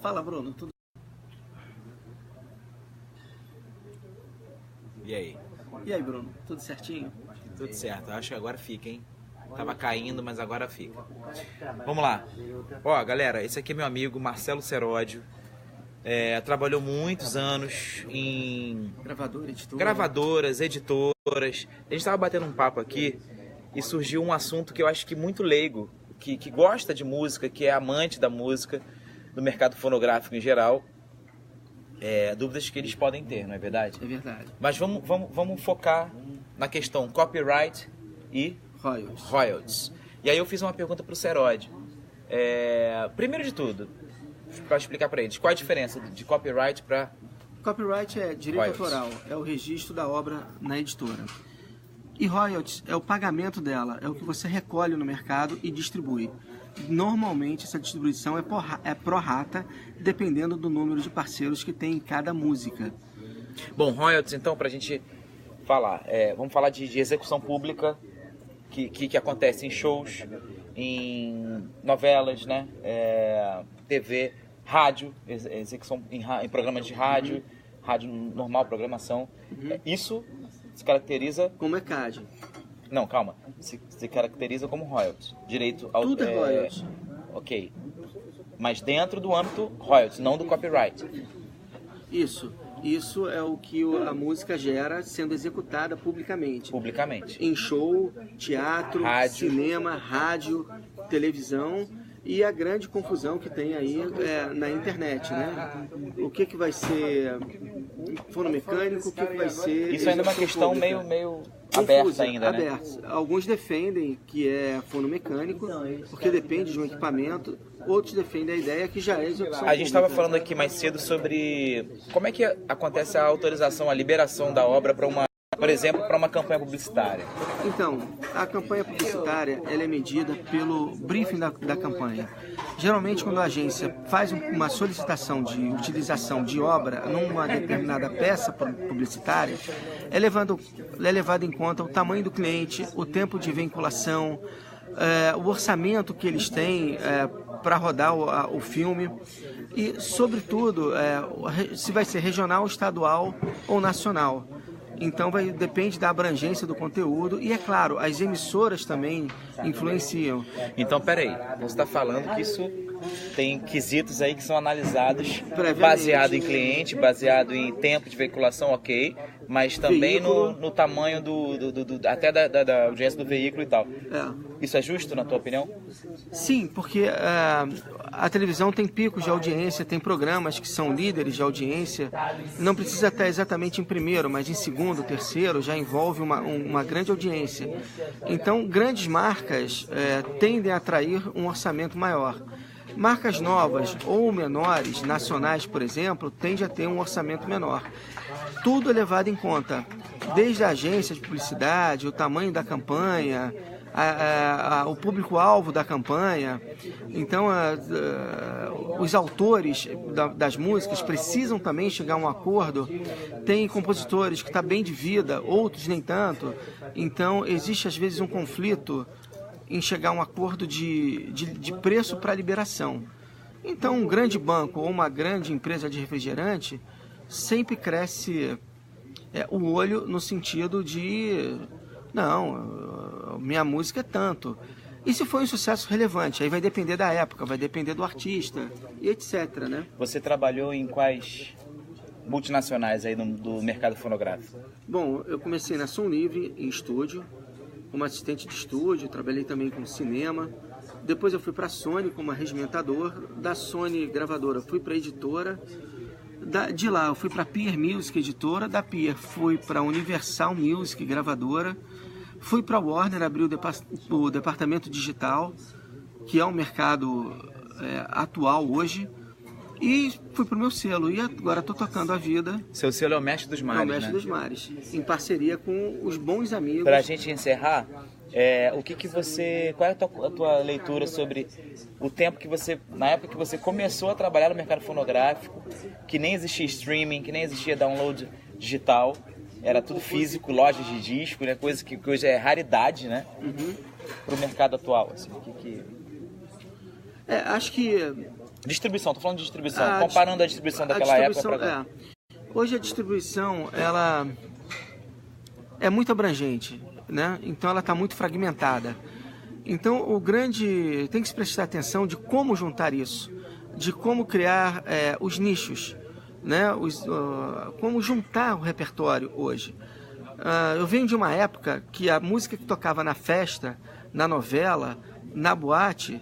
Fala, Bruno. Tudo... E aí? E aí, Bruno? Tudo certinho? Tudo certo. Acho que agora fica, hein? Tava caindo, mas agora fica. Vamos lá. Ó, galera, esse aqui é meu amigo Marcelo Seródio. Trabalhou muitos anos em gravadoras, editoras. A gente tava batendo um papo aqui e surgiu um assunto que eu acho que muito leigo, que gosta de música, que é amante da música, do mercado fonográfico em geral. Dúvidas que eles podem ter, não é verdade? É verdade. Mas vamos focar na questão copyright e royalties. E aí eu fiz uma pergunta para o Seródio. Primeiro de tudo, para explicar para eles, qual a diferença de copyright para... Copyright é direito autoral, é o registro da obra na editora. E royalties é o pagamento dela, é o que você recolhe no mercado e distribui. Normalmente essa distribuição é pro rata, dependendo do número de parceiros que tem em cada música. Bom, royalties então, para a gente falar, vamos falar de execução pública que acontece em shows, em novelas, né? TV, rádio, execução em programas de rádio, rádio normal, programação. Isso se caracteriza... Como ECAD. Não, calma. Se caracteriza como royalties. Direito ao... Tudo é royalties. Ok. Mas dentro do âmbito royalties, não do copyright. Isso é o que a música gera sendo executada publicamente. Publicamente. Em show, teatro, cinema, rádio, televisão e a grande confusão que tem aí na internet, né? O que vai ser fonomecânico, o que vai ser... Isso ainda é uma questão meio aberta ainda, né? Alguns defendem que é fonomecânico, porque depende de um equipamento. Outros defendem a ideia que já é execução. A gente estava falando aqui mais cedo sobre como é que acontece a autorização, a liberação da obra para por exemplo, para uma campanha publicitária. Então, a campanha publicitária ela é medida pelo briefing da campanha. Geralmente, quando a agência faz uma solicitação de utilização de obra numa determinada peça publicitária, é levado em conta o tamanho do cliente, o tempo de vinculação, o orçamento que eles têm para rodar o filme e, sobretudo, se vai ser regional, estadual ou nacional. Então depende da abrangência do conteúdo e, é claro, as emissoras também influenciam. Então, peraí, você está falando que isso tem quesitos aí que são analisados baseado em cliente, baseado em tempo de veiculação, ok, mas também no tamanho até da audiência do veículo e tal. Isso é justo, na tua opinião? Sim, porque a televisão tem picos de audiência, tem programas que são líderes de audiência, não precisa estar exatamente em primeiro, mas em segundo, terceiro, já envolve uma grande audiência. Então, grandes marcas tendem a atrair um orçamento maior. Marcas novas ou menores, nacionais, por exemplo, tendem a ter um orçamento menor. Tudo é levado em conta, desde a agência de publicidade, o tamanho da campanha, o público-alvo da campanha. Então, os autores das músicas precisam também chegar a um acordo. Tem compositores que estão bem de vida, outros nem tanto. Então, existe às vezes um conflito em chegar a um acordo de preço para liberação. Então, um grande banco ou uma grande empresa de refrigerante sempre cresce o olho no sentido de... Não, minha música é tanto. E se for um sucesso relevante? Aí vai depender da época, vai depender do artista e etc, né? Você trabalhou em quais multinacionais aí do mercado fonográfico? Bom, eu comecei na Som Livre, em estúdio, como assistente de estúdio, trabalhei também com cinema. Depois eu fui para a Sony como arregimentador. Da Sony gravadora fui para a editora. De lá eu fui para a Pier Music, editora. Da Pier fui para a Universal Music, gravadora. Fui para a Warner, abri o departamento digital, que é um mercado atual hoje. E fui para o meu selo. E agora estou tocando a vida. Seu selo é o Mestre dos Mares, É o Mestre dos Mares, em parceria com os bons amigos. Para a gente encerrar, qual é a tua leitura sobre o tempo que você, na época que você começou a trabalhar no mercado fonográfico, que nem existia streaming, que nem existia download digital, era tudo físico, lojas de disco, né, coisa que hoje é raridade, né? Para o mercado atual, assim, acho que Distribuição, tô falando de distribuição, comparando a distribuição daquela época para agora. Hoje a distribuição, ela é muito abrangente, né? Então ela está muito fragmentada. Então tem que se prestar atenção de como juntar isso, de como criar os nichos, né? Como juntar o repertório hoje. Eu venho de uma época que a música que tocava na festa, na novela, na boate,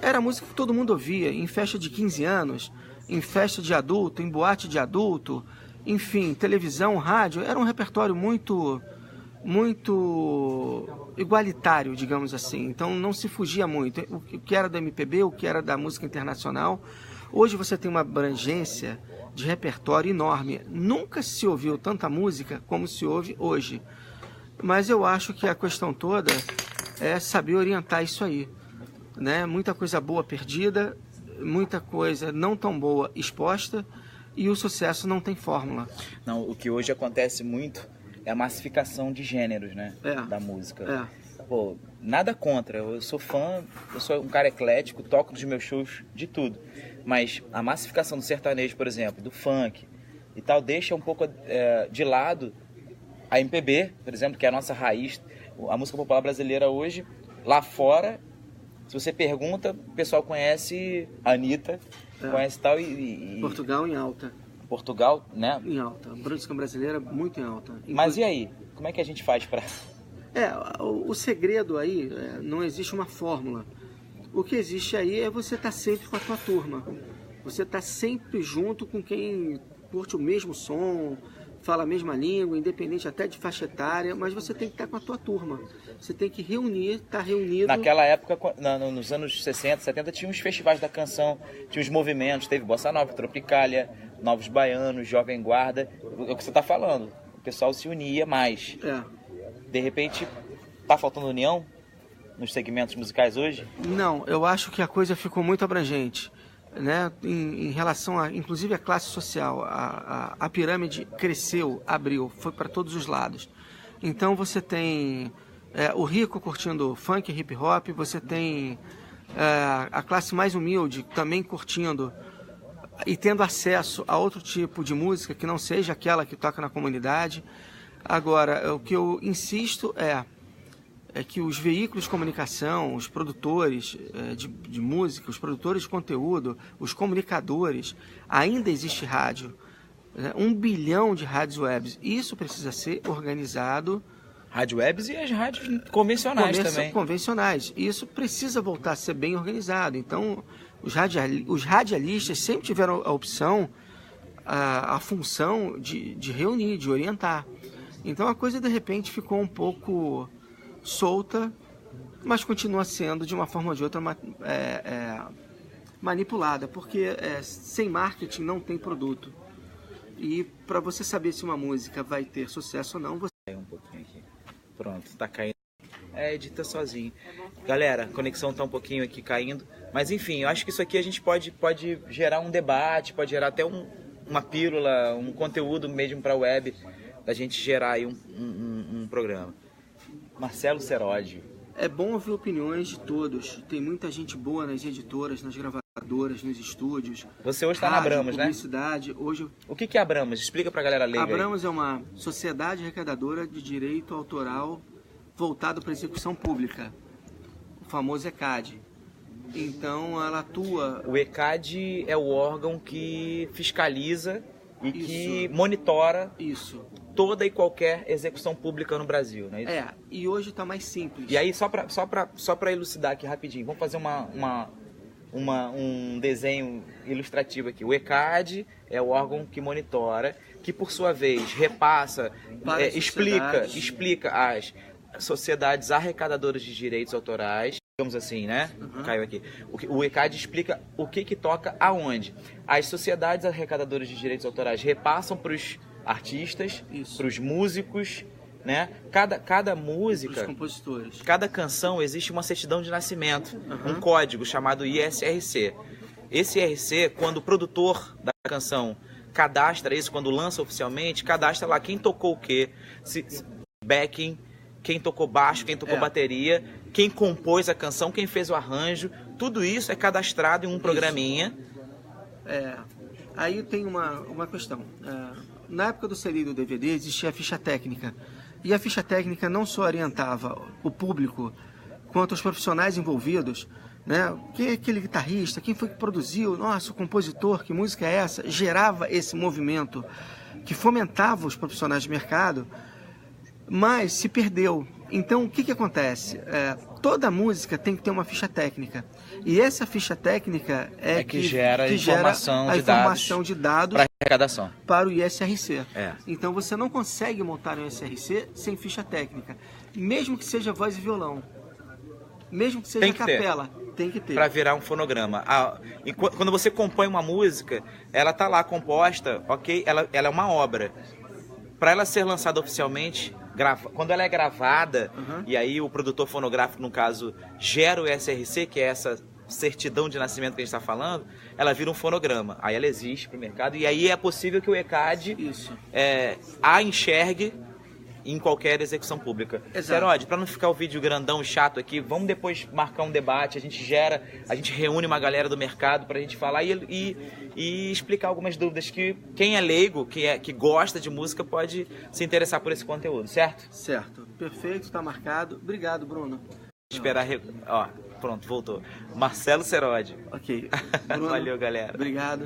era a música que todo mundo ouvia, em festa de 15 anos, em festa de adulto, em boate de adulto, enfim, televisão, rádio, era um repertório muito igualitário, digamos assim. Então não se fugia muito. O que era do MPB, o que era da música internacional. Hoje você tem uma abrangência de repertório enorme. Nunca se ouviu tanta música como se ouve hoje. Mas eu acho que a questão toda é saber orientar isso aí, né? Muita coisa boa perdida, muita coisa não tão boa exposta, e o sucesso não tem fórmula. Não, o que hoje acontece muito é a massificação de gêneros, né? Da música. Pô, nada contra, eu sou fã, eu sou um cara eclético, toco nos meus shows de tudo. Mas a massificação do sertanejo, por exemplo, do funk e tal, deixa um pouco de lado a MPB, por exemplo, que é a nossa raiz. A música popular brasileira hoje, lá fora, se você pergunta, o pessoal conhece a Anitta, conhece tal e... Portugal em alta. Portugal, né? Em alta. A música brasileira muito em alta. Mas e aí? Como é que a gente faz para... O segredo aí, não existe uma fórmula. O que existe aí é você estar sempre com a tua turma. Você estar sempre junto com quem curte o mesmo som, fala a mesma língua, independente até de faixa etária, mas você tem que estar com a tua turma. Você tem que estar reunido... Naquela época, nos anos 60, 70, tinha os festivais da canção, tinha os movimentos, teve Bossa Nova, Tropicália, Novos Baianos, Jovem Guarda, é o que você está falando. O pessoal se unia mais. De repente, tá faltando união nos segmentos musicais hoje? Não, eu acho que a coisa ficou muito abrangente, né? Em relação a, inclusive, a classe social. A pirâmide cresceu, abriu, foi para todos os lados. Então você tem o rico curtindo funk, hip hop, você tem a classe mais humilde também curtindo e tendo acesso a outro tipo de música que não seja aquela que toca na comunidade. Agora, o que eu insisto é que os veículos de comunicação, os produtores de música, os produtores de conteúdo, os comunicadores, ainda existe rádio, 1 bilhão de rádios webs. Isso precisa ser organizado. Rádio webs e as rádios convencionais também. Convencionais. Isso precisa voltar a ser bem organizado. Então, os radialistas sempre tiveram a opção, a função de reunir, de orientar. Então a coisa de repente ficou um pouco solta, mas continua sendo de uma forma ou de outra manipulada, porque sem marketing não tem produto. E para você saber se uma música vai ter sucesso ou não, você... Um pouquinho aqui. Pronto, tá caindo. Edita sozinho. Galera, a conexão tá um pouquinho aqui caindo, mas enfim, eu acho que isso aqui a gente pode gerar um debate, pode gerar até uma pílula, um conteúdo mesmo para a web, da gente gerar aí um programa. Marcelo Seródio. É bom ouvir opiniões de todos. Tem muita gente boa nas editoras, nas gravadoras, nos estúdios. Você hoje está na Abramos, publicidade, né? Hoje... O que é Abramos? Explica pra galera leiga. Abramos é uma sociedade arrecadadora de direito autoral voltado para a execução pública, o famoso ECAD. Então ela atua... O ECAD é o órgão que fiscaliza e que monitora toda e qualquer execução pública no Brasil, né? E hoje está mais simples. E aí, só para elucidar aqui rapidinho, vamos fazer um desenho ilustrativo aqui. O ECAD é o órgão que monitora, que por sua vez repassa, explica às sociedades arrecadadoras de direitos autorais, digamos assim, né? Caiu aqui. O ECAD explica o que toca aonde. As sociedades arrecadadoras de direitos autorais repassam para os artistas, para os músicos, né? Cada música, os compositores. Cada canção existe uma certidão de nascimento, um código chamado ISRC. Esse ISRC, quando o produtor da canção cadastra isso, quando lança oficialmente, cadastra lá quem tocou o quê, backing, quem tocou baixo, quem tocou bateria, quem compôs a canção, quem fez o arranjo, tudo isso é cadastrado em um programinha, aí tem uma questão. Na época do CD e do DVD existia a ficha técnica. E a ficha técnica não só orientava o público, quanto os profissionais envolvidos, né? Quem é aquele guitarrista? Quem foi que produziu? Nossa, o compositor, que música é essa? Gerava esse movimento que fomentava os profissionais de mercado, mas se perdeu. Então, o que acontece? Toda música tem que ter uma ficha técnica. E essa ficha técnica que gera a informação de dados para arrecadação, para o ISRC. Então, você não consegue montar um ISRC sem ficha técnica, mesmo que seja voz e violão. Mesmo que seja capela, tem que ter. Para virar um fonograma. E quando você compõe uma música, ela tá lá composta, ok? Ela é uma obra. Para ela ser lançada oficialmente, quando ela é gravada, e aí o produtor fonográfico, no caso, gera o SRC, que é essa certidão de nascimento que a gente está falando, ela vira um fonograma. Aí ela existe para o mercado, e aí é possível que o ECAD a enxergue em qualquer execução pública. Seródio, para não ficar o vídeo grandão e chato aqui, vamos depois marcar um debate, a gente reúne uma galera do mercado para a gente falar e explicar algumas dúvidas que quem é leigo, que gosta de música, pode se interessar por esse conteúdo, certo? Certo, perfeito, está marcado. Obrigado, Bruno. Esperar... Pronto, voltou. Marcelo Seródio. Ok. Bruno, valeu, galera. Obrigado.